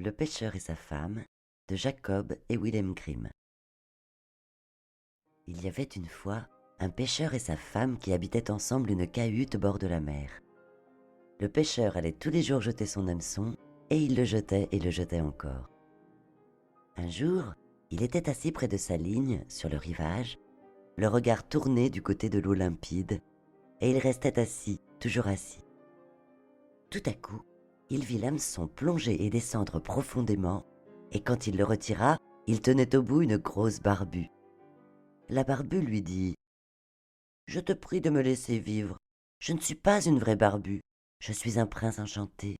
Le pêcheur et sa femme, de Jacob et Willem Grimm. Il y avait une fois un pêcheur et sa femme qui habitaient ensemble une cahute au bord de la mer. Le pêcheur allait tous les jours jeter son hameçon, et il le jetait et le jetait encore. Un jour, il était assis près de sa ligne, sur le rivage, le regard tourné du côté de l'eau limpide, et il restait assis, toujours assis. Tout à coup, il vit l'hameçon plonger et descendre profondément, et quand il le retira, il tenait au bout une grosse barbue. La barbue lui dit « Je te prie de me laisser vivre. Je ne suis pas une vraie barbue. Je suis un prince enchanté.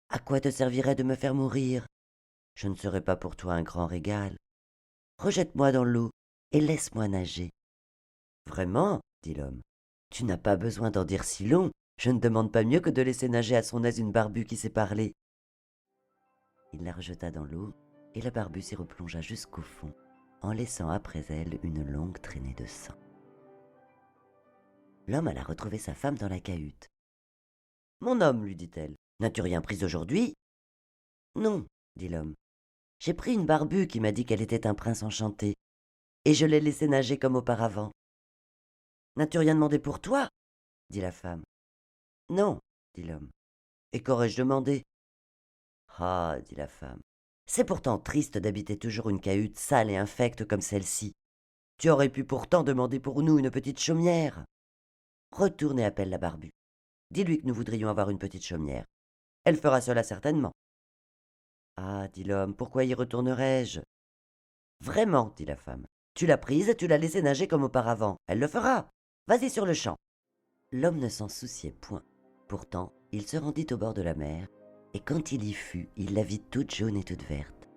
À quoi te servirait de me faire mourir? Je ne serai pas pour toi un grand régal. Rejette-moi dans l'eau et laisse-moi nager. » Vraiment, dit l'homme, tu n'as pas besoin d'en dire si long. Je ne demande pas mieux que de laisser nager à son aise une barbue qui sait parler. Il la rejeta dans l'eau, et la barbue s'y replongea jusqu'au fond, en laissant après elle une longue traînée de sang. L'homme alla retrouver sa femme dans la cahute. « Mon homme, lui dit-elle, n'as-tu rien pris aujourd'hui ?»« Non, dit l'homme. J'ai pris une barbue qui m'a dit qu'elle était un prince enchanté, et je l'ai laissée nager comme auparavant. »« N'as-tu rien demandé pour toi ?» dit la femme. « Non, dit l'homme. Et qu'aurais-je demandé ?»« Ah, dit la femme, c'est pourtant triste d'habiter toujours une cahute sale et infecte comme celle-ci. Tu aurais pu pourtant demander pour nous une petite chaumière. Retourne et appelle la barbue. Dis-lui que nous voudrions avoir une petite chaumière. Elle fera cela certainement. »« Ah, dit l'homme, pourquoi y retournerais-je ?»« Vraiment, dit la femme. Tu l'as prise et tu l'as laissée nager comme auparavant. Elle le fera. Vas-y sur le champ. » L'homme ne s'en souciait point. Pourtant, il se rendit au bord de la mer, et quand il y fut, il la vit toute jaune et toute verte.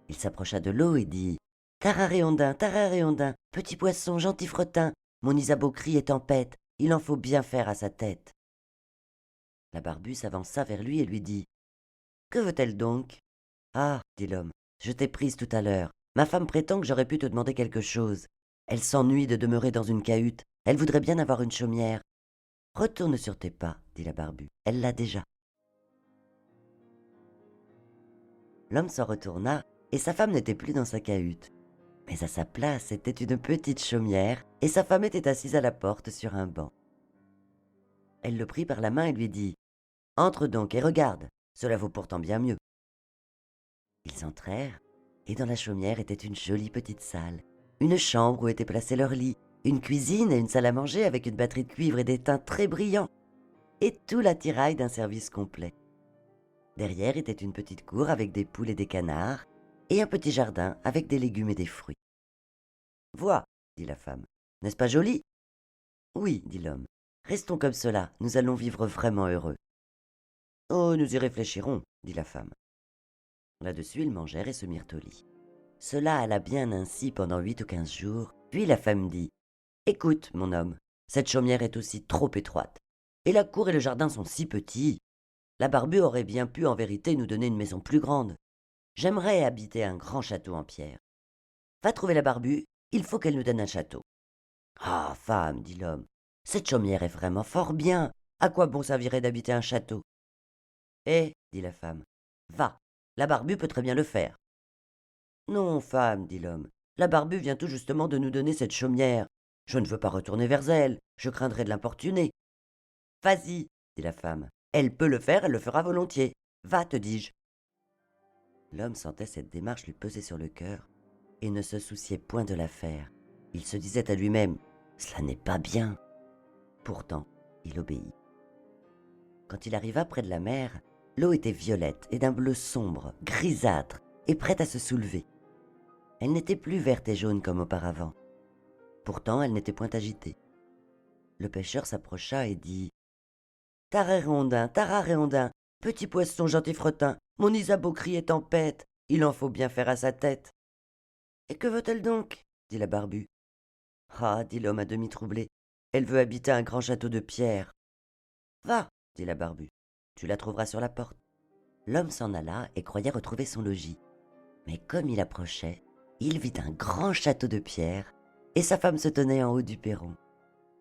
Il s'approcha de l'eau et dit « Tararéondin, tararéondin, petit poisson, gentil fretin, mon Isabeau crie et tempête, il en faut bien faire à sa tête. » La barbue s'avança vers lui et lui dit « Que veut-elle donc ?»« Ah, dit l'homme, je t'ai prise tout à l'heure. Ma femme prétend que j'aurais pu te demander quelque chose. Elle s'ennuie de demeurer dans une cahute. Elle voudrait bien avoir une chaumière. Retourne sur tes pas, dit la barbue. Elle l'a déjà. » L'homme s'en retourna, et sa femme n'était plus dans sa cahute. Mais à sa place était une petite chaumière, et sa femme était assise à la porte sur un banc. Elle le prit par la main et lui dit « Entre donc et regarde, cela vaut pourtant bien mieux. » Ils entrèrent, et dans la chaumière était une jolie petite salle, une chambre où étaient placés leurs lits, une cuisine et une salle à manger avec une batterie de cuivre et d'étain très brillants, et tout l'attirail d'un service complet. Derrière était une petite cour avec des poules et des canards, et un petit jardin avec des légumes et des fruits. « Vois, dit la femme, n'est-ce pas joli ?»« Oui, dit l'homme, restons comme cela, nous allons vivre vraiment heureux. »« Oh, nous y réfléchirons, dit la femme. » Là-dessus, ils mangèrent et se mirent au lit. Cela alla bien ainsi pendant 8 ou 15 jours, puis la femme dit « Écoute, mon homme, cette chaumière est aussi trop étroite, et la cour et le jardin sont si petits. La barbue aurait bien pu en vérité nous donner une maison plus grande. J'aimerais habiter un grand château en pierre. Va trouver la barbue, il faut qu'elle nous donne un château. »« Ah, femme, dit l'homme, cette chaumière est vraiment fort bien. À quoi bon servirait d'habiter un château ?»« Eh, dit la femme, va, la barbue peut très bien le faire. »« Non, femme, dit l'homme, la barbue vient tout justement de nous donner cette chaumière. Je ne veux pas retourner vers elle, je craindrais de l'importuner. »« Vas-y, dit la femme, elle peut le faire, elle le fera volontiers. Va, te dis-je. » L'homme sentait cette démarche lui peser sur le cœur et ne se souciait point de l'affaire. Il se disait à lui-même « Cela n'est pas bien. » Pourtant, il obéit. Quand il arriva près de la mer, l'eau était violette et d'un bleu sombre, grisâtre, et prête à se soulever. Elle n'était plus verte et jaune comme auparavant. Pourtant, elle n'était point agitée. Le pêcheur s'approcha et dit « Tararéondin, petit poisson gentil fretin, mon Isabeau crie et tempête, il en faut bien faire à sa tête. »« Et que veut-elle donc ?» dit la barbue. « Ah, dit l'homme à demi troublé, elle veut habiter un grand château de pierre. »« Va, dit la barbue, tu la trouveras sur la porte. » L'homme s'en alla et croyait retrouver son logis. Mais comme il approchait, il vit un grand château de pierre, et sa femme se tenait en haut du perron.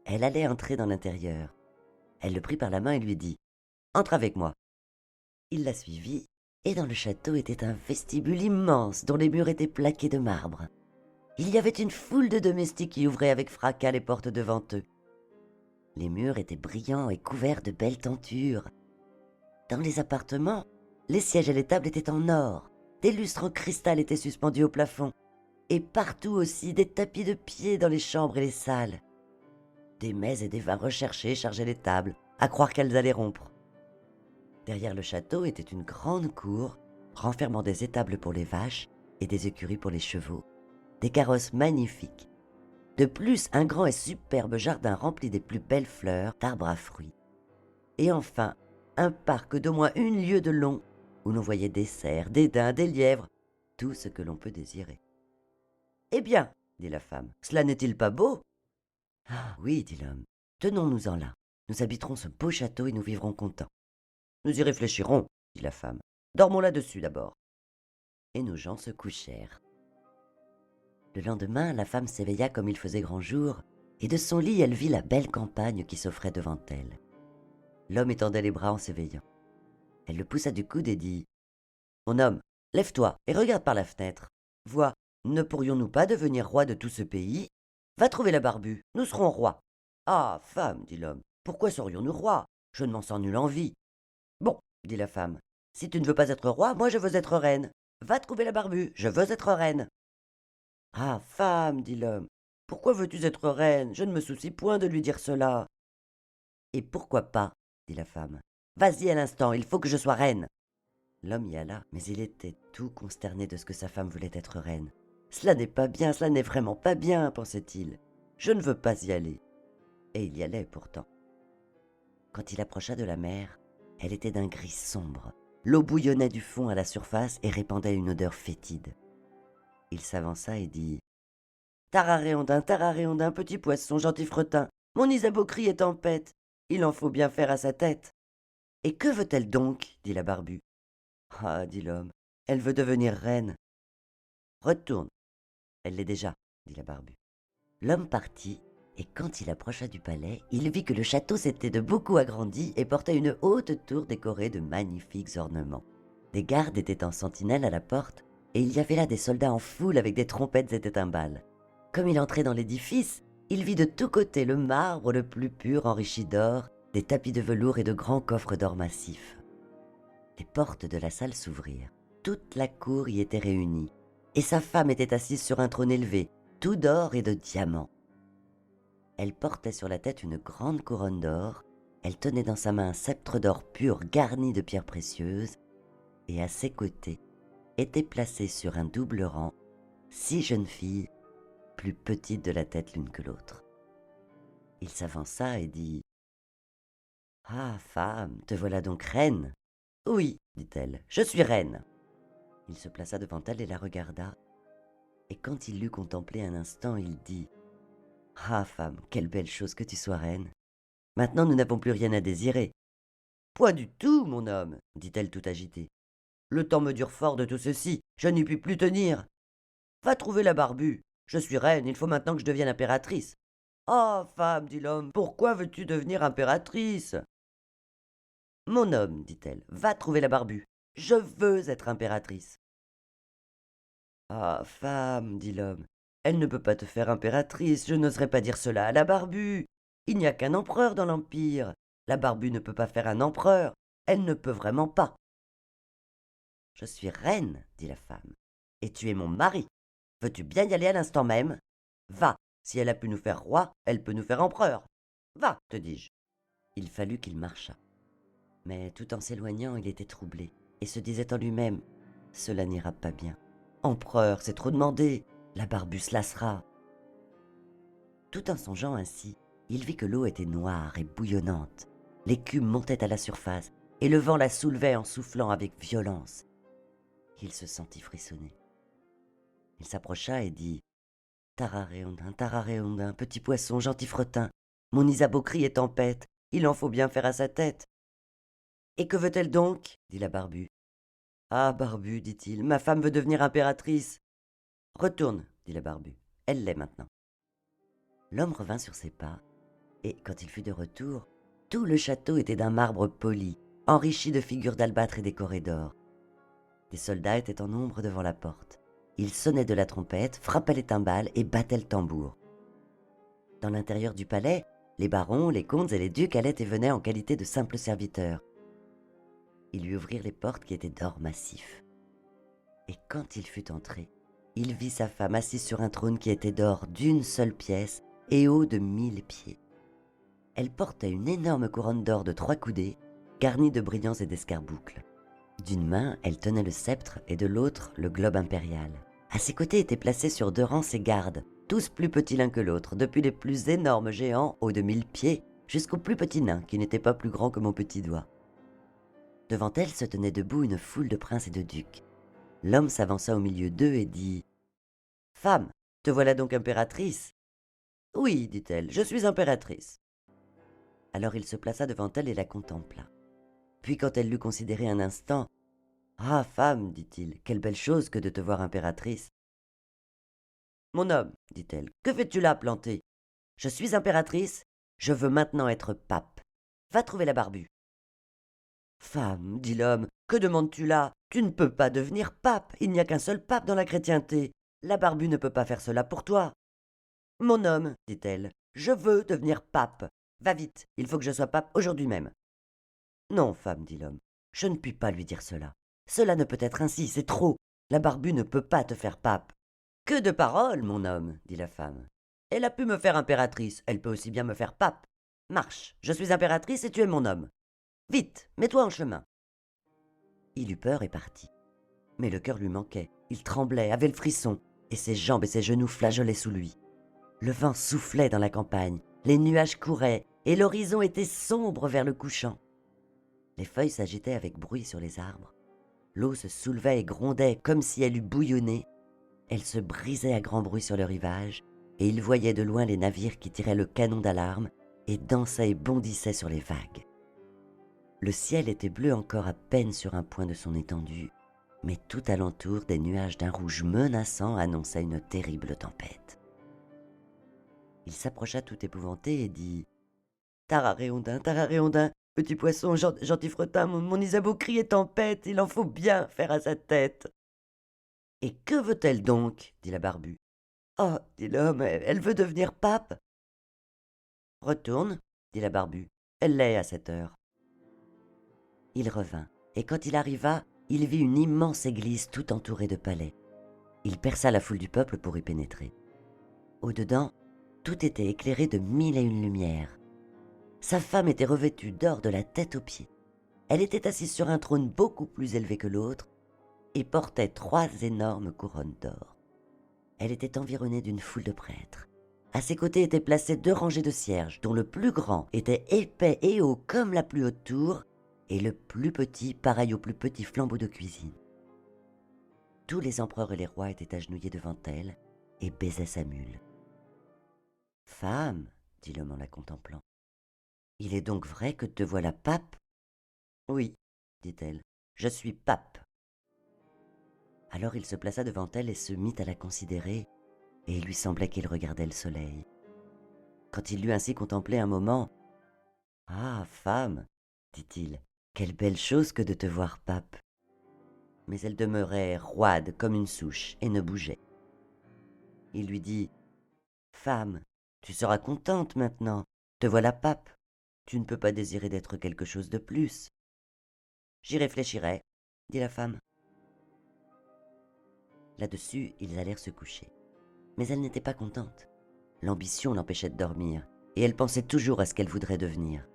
Elle allait entrer dans l'intérieur. Elle le prit par la main et lui dit « Entre avec moi. » Il la suivit, Et dans le château était un vestibule immense dont les murs étaient plaqués de marbre. Il y avait une foule de domestiques qui ouvraient avec fracas les portes devant eux. Les murs étaient brillants et couverts de belles tentures. Dans les appartements, les sièges et les tables étaient en or, des lustres en cristal étaient suspendus au plafond, et partout aussi des tapis de pied dans les chambres et les salles. Des mets et des vins recherchés chargeaient les tables, à croire qu'elles allaient rompre. Derrière le château était une grande cour, renfermant des étables pour les vaches et des écuries pour les chevaux, des carrosses magnifiques. De plus, un grand et superbe jardin rempli des plus belles fleurs, d'arbres à fruits. Et enfin, un parc d'au moins 1 lieue de long, où l'on voyait des cerfs, des daims, des lièvres, tout ce que l'on peut désirer. « Eh bien, dit la femme, cela n'est-il pas beau ?»« Ah oui, dit l'homme, tenons-nous-en là. Nous habiterons ce beau château et nous vivrons contents. »« Nous y réfléchirons, dit la femme. Dormons là-dessus d'abord. » Et nos gens se couchèrent. Le lendemain, la femme s'éveilla comme il faisait grand jour, et de son lit, elle vit la belle campagne qui s'offrait devant elle. L'homme étendait les bras en s'éveillant. Elle le poussa du coude et dit « Mon homme, lève-toi et regarde par la fenêtre. Vois, ne pourrions-nous pas devenir rois de tout ce pays? Va trouver la Barbue, nous serons rois. »« Ah, femme, dit l'homme, pourquoi serions-nous rois? Je ne m'en sens nulle envie. »« Bon, dit la femme, si tu ne veux pas être roi, moi je veux être reine. Va trouver la Barbue, je veux être reine. »« Ah, femme, dit l'homme, pourquoi veux-tu être reine? Je ne me soucie point de lui dire cela. »« Et pourquoi pas, dit la femme. Vas-y à l'instant, il faut que je sois reine. » L'homme y alla, mais il était tout consterné de ce que sa femme voulait être reine. « Cela n'est pas bien, cela n'est vraiment pas bien, pensait-il. Je ne veux pas y aller. » Et il y allait pourtant. Quand il approcha de la mer, elle était d'un gris sombre. L'eau bouillonnait du fond à la surface et répandait une odeur fétide. Il s'avança et dit « Tararéondin, petit poisson, gentil fretin, mon Isabeau crie est en pète. Il en faut bien faire à sa tête. »« Et que veut-elle donc ?» dit la Barbue. « Ah, dit l'homme, elle veut devenir reine. »« Retourne. Elle l'est déjà, dit la Barbue. » L'homme partit, et quand il approcha du palais, il vit que le château s'était de beaucoup agrandi et portait une haute tour décorée de magnifiques ornements. Des gardes étaient en sentinelle à la porte, et il y avait là des soldats en foule avec des trompettes et des timbales. Comme il entrait dans l'édifice, il vit de tous côtés le marbre le plus pur enrichi d'or, des tapis de velours et de grands coffres d'or massif. Les portes de la salle s'ouvrirent. Toute la cour y était réunie, et sa femme était assise sur un trône élevé, tout d'or et de diamants. Elle portait sur la tête une grande couronne d'or, elle tenait dans sa main un sceptre d'or pur garni de pierres précieuses, et à ses côtés étaient placées sur un double rang 6 jeunes filles, plus petites de la tête l'une que l'autre. Il s'avança et dit « Ah, femme, te voilà donc reine ?»« Oui, dit-elle, je suis reine. » Il se plaça devant elle et la regarda, et quand il l'eut contemplée un instant, il dit « Ah, femme, quelle belle chose que tu sois reine. Maintenant, nous n'avons plus rien à désirer. »« Point du tout, mon homme, dit-elle tout agitée. Le temps me dure fort de tout ceci, je n'y puis plus tenir. Va trouver la Barbue. Je suis reine, il faut maintenant que je devienne impératrice. »« Ah, femme, dit l'homme, pourquoi veux-tu devenir impératrice ?»« Mon homme, dit-elle, va trouver la Barbue. Je veux être impératrice. »« Ah, femme, dit l'homme, elle ne peut pas te faire impératrice, je n'oserais pas dire cela à la Barbue. Il n'y a qu'un empereur dans l'Empire. La Barbue ne peut pas faire un empereur, elle ne peut vraiment pas. »« Je suis reine, dit la femme, et tu es mon mari. Veux-tu bien y aller à l'instant même? Va, si elle a pu nous faire roi, elle peut nous faire empereur. Va, te dis-je. » Il fallut qu'il marchât. Mais tout en s'éloignant, il était troublé, et se disait en lui-même « Cela n'ira pas bien. Empereur, c'est trop demandé, la Barbue se lassera. » Tout en songeant ainsi, il vit que l'eau était noire et bouillonnante. L'écume montait à la surface, et le vent la soulevait en soufflant avec violence. Il se sentit frissonner. Il s'approcha et dit « Tararéondin, petit poisson, gentil fretin, mon Isabeau crie est en pète, il en faut bien faire à sa tête. »« Et que veut-elle donc ?» dit la Barbue. « Ah, Barbue, dit-il, ma femme veut devenir impératrice. »« Retourne, dit la Barbue, elle l'est maintenant. » L'homme revint sur ses pas, et quand il fut de retour, tout le château était d'un marbre poli, enrichi de figures d'albâtre et décoré d'or. Des soldats étaient en nombre devant la porte. Ils sonnaient de la trompette, frappaient les timbales et battaient le tambour. Dans l'intérieur du palais, les barons, les comtes et les ducs allaient et venaient en qualité de simples serviteurs. Ils lui ouvrirent les portes qui étaient d'or massif. Et quand il fut entré, il vit sa femme assise sur un trône qui était d'or d'une seule pièce et haut de 1000 pieds. Elle portait une énorme couronne d'or de 3 coudées, garnie de brillants et d'escarboucles. D'une main, elle tenait le sceptre et de l'autre, le globe impérial. À ses côtés étaient placés sur 2 rangs ses gardes, tous plus petits l'un que l'autre, depuis les plus énormes géants, hauts de 1000 pieds, jusqu'aux plus petits nains, qui n'étaient pas plus grands que mon petit doigt. Devant elle se tenait debout une foule de princes et de ducs. L'homme s'avança au milieu d'eux et dit « Femme, te voilà donc impératrice ?»« Oui, dit-elle, je suis impératrice. » Alors il se plaça devant elle et la contempla. Puis quand elle l'eut considéré un instant, « Ah, femme, dit-il, quelle belle chose que de te voir impératrice. »« Mon homme, dit-elle, que fais-tu là planté? Je suis impératrice, je veux maintenant être pape. Va trouver la Barbue. »« Femme, dit l'homme, que demandes-tu là? Tu ne peux pas devenir pape, il n'y a qu'un seul pape dans la chrétienté. La Barbue ne peut pas faire cela pour toi. »« Mon homme, dit-elle, je veux devenir pape. Va vite, il faut que je sois pape aujourd'hui même. »« Non, femme, dit l'homme, je ne puis pas lui dire cela. Cela ne peut être ainsi, c'est trop. La Barbue ne peut pas te faire pape. »« Que de paroles, mon homme, dit la femme. Elle a pu me faire impératrice, elle peut aussi bien me faire pape. Marche, je suis impératrice et tu es mon homme. Vite, mets-toi en chemin. » Il eut peur et partit. Mais le cœur lui manquait, il tremblait, avait le frisson, et ses jambes et ses genoux flageolaient sous lui. Le vent soufflait dans la campagne, les nuages couraient, et l'horizon était sombre vers le couchant. Les feuilles s'agitaient avec bruit sur les arbres. L'eau se soulevait et grondait comme si elle eût bouillonné. Elle se brisait à grand bruit sur le rivage, et il voyait de loin les navires qui tiraient le canon d'alarme et dansaient et bondissaient sur les vagues. Le ciel était bleu encore à peine sur un point de son étendue, mais tout alentour des nuages d'un rouge menaçant annonçaient une terrible tempête. Il s'approcha tout épouvanté et dit « Tararéondin, Tararéondin, petit poisson, gentil fretin, mon Isabeau crie et tempête, il en faut bien faire à sa tête. »« Et que veut-elle donc ?» dit la Barbue. « Oh, dit l'homme, elle veut devenir pape. »« Retourne, dit la Barbue, elle l'est à cette heure. » Il revint, et quand il arriva, il vit une immense église tout entourée de palais. Il perça la foule du peuple pour y pénétrer. Au-dedans, tout était éclairé de 1001 lumières. Sa femme était revêtue d'or de la tête aux pieds. Elle était assise sur un trône beaucoup plus élevé que l'autre et portait 3 énormes couronnes d'or. Elle était environnée d'une foule de prêtres. À ses côtés étaient placées 2 rangées de cierges, dont le plus grand était épais et haut comme la plus haute tour, et le plus petit pareil au plus petit flambeau de cuisine. Tous les empereurs et les rois étaient agenouillés devant elle et baisaient sa mule. « Femme, dit l'homme en la contemplant, il est donc vrai que te voilà pape ? » ?»« Oui, dit-elle, je suis pape. » Alors il se plaça devant elle et se mit à la considérer, et il lui semblait qu'il regardait le soleil. Quand il l'eut ainsi contemplé un moment, « Ah, femme, dit-il, quelle belle chose que de te voir pape. » Mais elle demeurait roide comme une souche et ne bougeait. Il lui dit « Femme, tu seras contente maintenant, te voilà pape. Tu ne peux pas désirer d'être quelque chose de plus. »« J'y réfléchirai, dit la femme. Là-dessus, ils allèrent se coucher. Mais elle n'était pas contente. L'ambition l'empêchait de dormir, et elle pensait toujours à ce qu'elle voudrait devenir.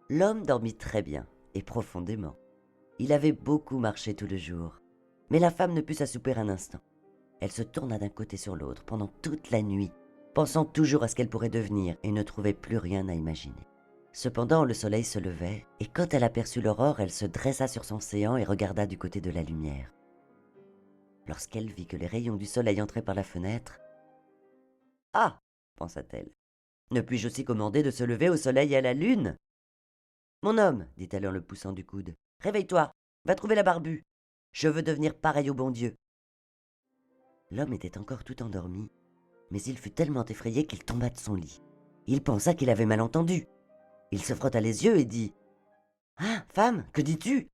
L'homme dormit très bien et profondément. Il avait beaucoup marché tout le jour, mais la femme ne put s'assouper un instant. Elle se tourna d'un côté sur l'autre pendant toute la nuit, pensant toujours à ce qu'elle pourrait devenir et ne trouvait plus rien à imaginer. Cependant, le soleil se levait, et quand elle aperçut l'aurore, elle se dressa sur son séant et regarda du côté de la lumière. Lorsqu'elle vit que les rayons du soleil entraient par la fenêtre, « Ah !» pensa-t-elle, « ne puis-je aussi commander de se lever au soleil et à la lune ?»« Mon homme, dit-elle en le poussant du coude, réveille-toi, va trouver la Barbue. Je veux devenir pareil au bon Dieu. » L'homme était encore tout endormi, mais il fut tellement effrayé qu'il tomba de son lit. Il pensa qu'il avait mal entendu. Il se frotta les yeux et dit « Ah, femme, que dis-tu »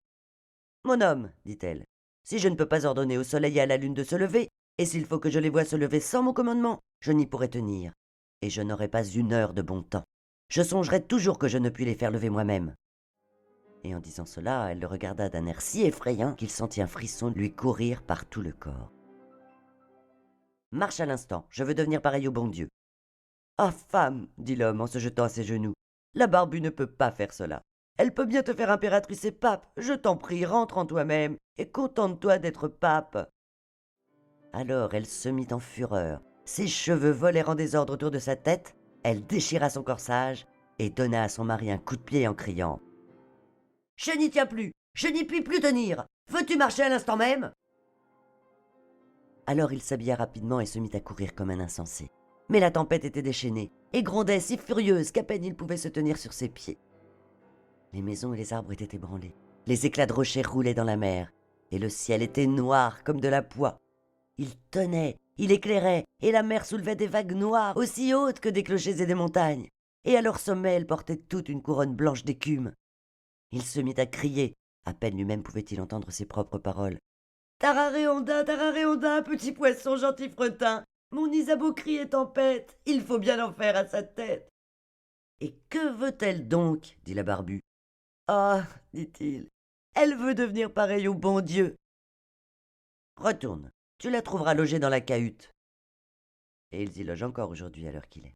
Mon homme, dit-elle, si je ne peux pas ordonner au soleil et à la lune de se lever, et s'il faut que je les voie se lever sans mon commandement, je n'y pourrai tenir, et je n'aurai pas une heure de bon temps. Je songerai toujours que je ne puis les faire lever moi-même. Et en disant cela, elle le regarda d'un air si effrayant qu'il sentit un frisson lui courir par tout le corps. Marche à l'instant, je veux devenir pareil au bon Dieu. Ah, femme, dit l'homme en se jetant à ses genoux, la Barbue ne peut pas faire cela. Elle peut bien te faire impératrice et pape. Je t'en prie, rentre en toi-même et contente-toi d'être pape. Alors elle se mit en fureur. Ses cheveux volèrent en désordre autour de sa tête. Elle déchira son corsage et donna à son mari un coup de pied en criant « Je n'y tiens plus, je n'y puis plus tenir. Veux-tu marcher à l'instant même ?» Alors il s'habilla rapidement et se mit à courir comme un insensé. Mais la tempête était déchaînée et grondait si furieuse qu'à peine il pouvait se tenir sur ses pieds. Les maisons et les arbres étaient ébranlés, les éclats de rochers roulaient dans la mer, et le ciel était noir comme de la poix. Il tonnait, il éclairait, et la mer soulevait des vagues noires, aussi hautes que des clochers et des montagnes, et à leur sommet elle portait toute une couronne blanche d'écume. Il se mit à crier, à peine lui-même pouvait-il entendre ses propres paroles. « Tararéonda, petit poisson gentil fretin, mon Isabeau crie et tempête, il faut bien en faire à sa tête. » « Et que veut-elle donc ?» dit la Barbue. « Ah, dit-il, elle veut devenir pareille au bon Dieu. »« Retourne, tu la trouveras logée dans la cahute. » Et ils y logent encore aujourd'hui à l'heure qu'il est.